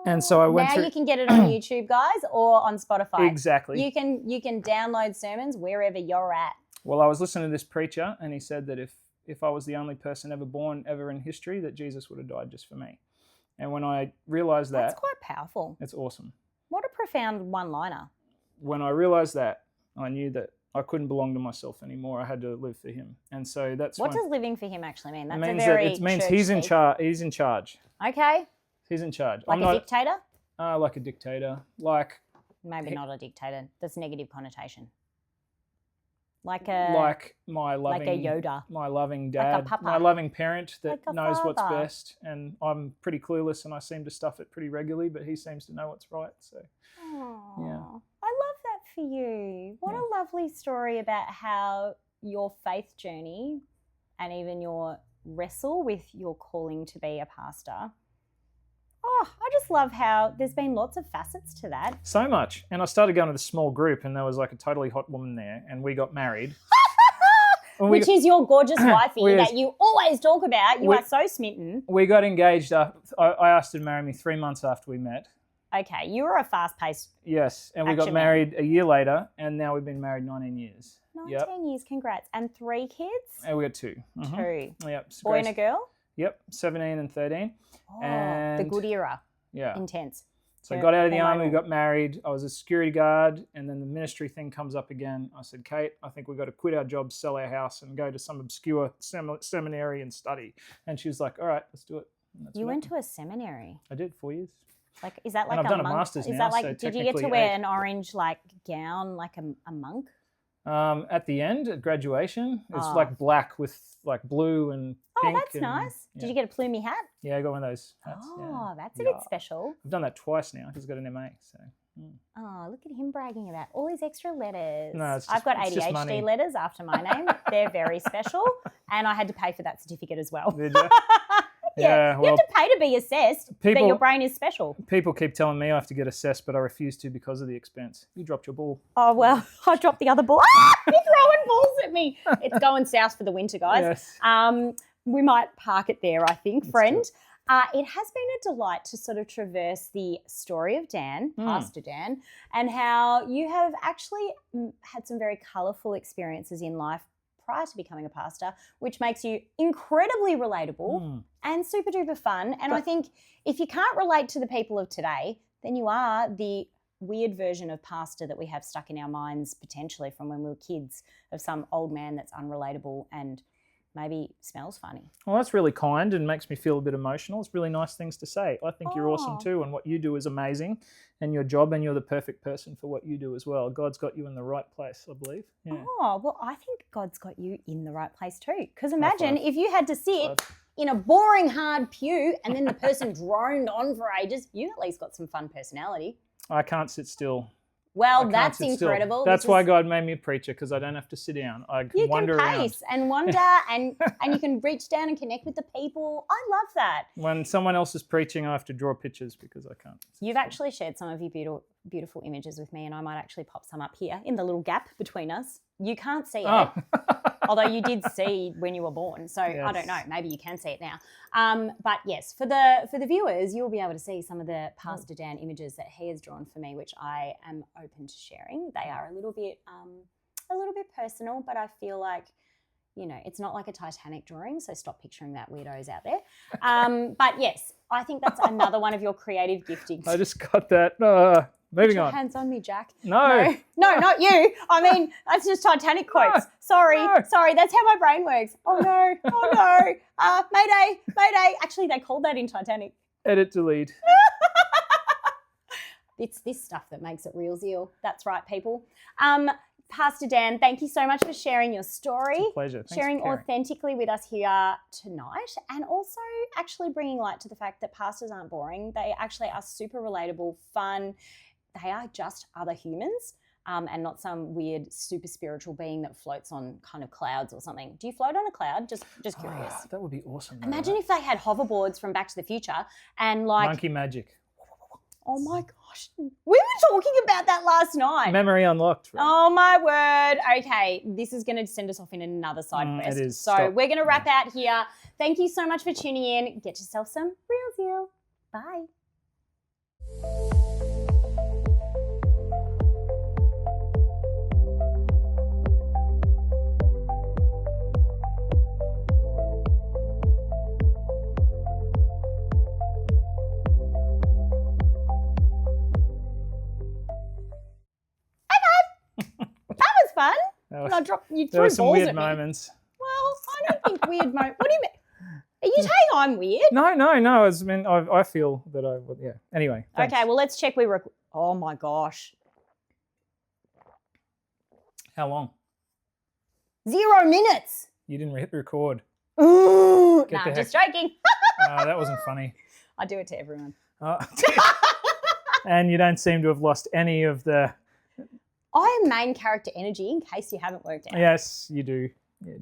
And so I went now you can get it on YouTube, guys, or on Spotify. Exactly. You can download sermons wherever you're at. Well, I was listening to this preacher, and he said that if I was the only person ever born ever in history, that Jesus would have died just for me. And when I realised that, that's quite powerful. It's awesome. What a profound one-liner. When I realised that, I knew that I couldn't belong to myself anymore. I had to live for him. And so that's what does living for him actually mean? That's it means he's in charge. He's in charge. Okay. He's in charge. Like a dictator? Like a dictator. Maybe not a dictator. That's negative connotation. Like my loving, like a Yoda, my loving dad, like a papa. My loving parent that knows father. what's best, and I'm pretty clueless and I seem to stuff it pretty regularly, but he seems to know what's right. So, yeah, I love that for you. What a lovely story about how your faith journey and even your wrestle with your calling to be a pastor. Oh, I just love how there's been lots of facets to that. So much. And I started going to this small group and there was a totally hot woman there and we got married. Which is your gorgeous wifey that you always talk about. You are so smitten. We got engaged. I asked her to marry me 3 months after we met. Okay, you were a fast-paced. Yes, and we got married a year later and now we've been married 19 years. 19 years, congrats. And 3 kids? And we got 2. Mm-hmm. 2. Yep. Boy and a girl? Yep, 17 and 13. Oh, and the good era. Yeah. Intense. So I got out of the army, got married. I was a security guard, and then the ministry thing comes up again. I said, Kate, I think we've got to quit our jobs, sell our house, and go to some obscure seminary and study. And she was like, all right, let's do it. You went to a seminary? I did, 4 years. Is that like and I've done a master's now, so did you get to wear an orange gown like a monk? At the end, at graduation, it's black with blue and pink. Oh, that's nice. Did you get a plumey hat? Yeah, I got one of those hats. Oh, that's a bit special. I've done that twice now. He's got an MA. So. Oh, look at him bragging about all his extra letters. No, I've got ADHD letters after my name. They're very special, and I had to pay for that certificate as well. Did you? Yeah, you have to pay to be assessed that your brain is special. People keep telling me I have to get assessed, but I refuse to because of the expense. You dropped your ball. Oh, well, I dropped the other ball. You're throwing balls at me. It's going south for the winter, guys. Yes. We might park it there, I think, friend. It has been a delight to sort of traverse the story of Dan, Pastor Dan, and how you have actually had some very colourful experiences in life prior to becoming a pastor, which makes you incredibly relatable and super duper fun. And I think if you can't relate to the people of today, then you are the weird version of pastor that we have stuck in our minds potentially from when we were kids, of some old man that's unrelatable and maybe smells funny. Well, that's really kind and makes me feel a bit emotional. It's really nice things to say. I think you're awesome too, and what you do is amazing, and your job, and you're the perfect person for what you do as well. God's got you in the right place, I believe. Yeah. Oh, well, I think God's got you in the right place too. Because imagine if you had to sit in a boring, hard pew and then the person droned on for ages, you at least got some fun personality. I can't sit still. Well, that's incredible. That's why God made me a preacher, because I don't have to sit down. I can wander around. You can pace and wander and you can reach down and connect with the people. I love that. When someone else is preaching, I have to draw pictures because I can't. You've actually shared some of your beautiful images with me, and I might actually pop some up here in the little gap between us. You can't see it, although you did see when you were born. So yes. I don't know. Maybe you can see it now. But yes, for the viewers, you'll be able to see some of the Pastor Dan images that he has drawn for me, which I am open to sharing. They are a little bit personal, but I feel like, you know, it's not like a Titanic drawing, so stop picturing that, weirdos out there. But yes, I think that's another one of your creative giftings. I just got that. Moving on. Hands on me, Jack. No, not you. I mean, that's just Titanic quotes. Sorry. That's how my brain works. Oh no. Mayday. Actually, they called that in Titanic. Edit, delete. It's this stuff that makes it Real Zeal. That's right, people. Pastor Dan, thank you so much for sharing your story. It's a pleasure. Thanks sharing authentically with us here tonight, and also actually bringing light to the fact that pastors aren't boring. They actually are super relatable, fun. They are just other humans, and not some weird super spiritual being that floats on kind of clouds or something. Do you float on a cloud? Just curious. That would be awesome. Imagine if they had hoverboards from Back to the Future and like... Monkey magic. Oh my gosh. We were talking about that last night. Memory unlocked. Right? Oh my word. Okay. This is going to send us off in another side quest. It is. So we're going to wrap out here. Thank you so much for tuning in. Get yourself some Real Zeal. Bye. Fun. You there were some balls weird at me. moments. Well, I don't think weird moments. What do you mean? Are you saying I'm weird? No. I feel that I would. Yeah. Anyway. Thanks. Okay. Well, let's check. Oh my gosh. How long? 0 minutes. You didn't hit record. Ooh. No, I'm just joking. That wasn't funny. I do it to everyone. And you don't seem to have lost any of the... I am main character energy, in case you haven't worked out. Yes, you do. Yeah.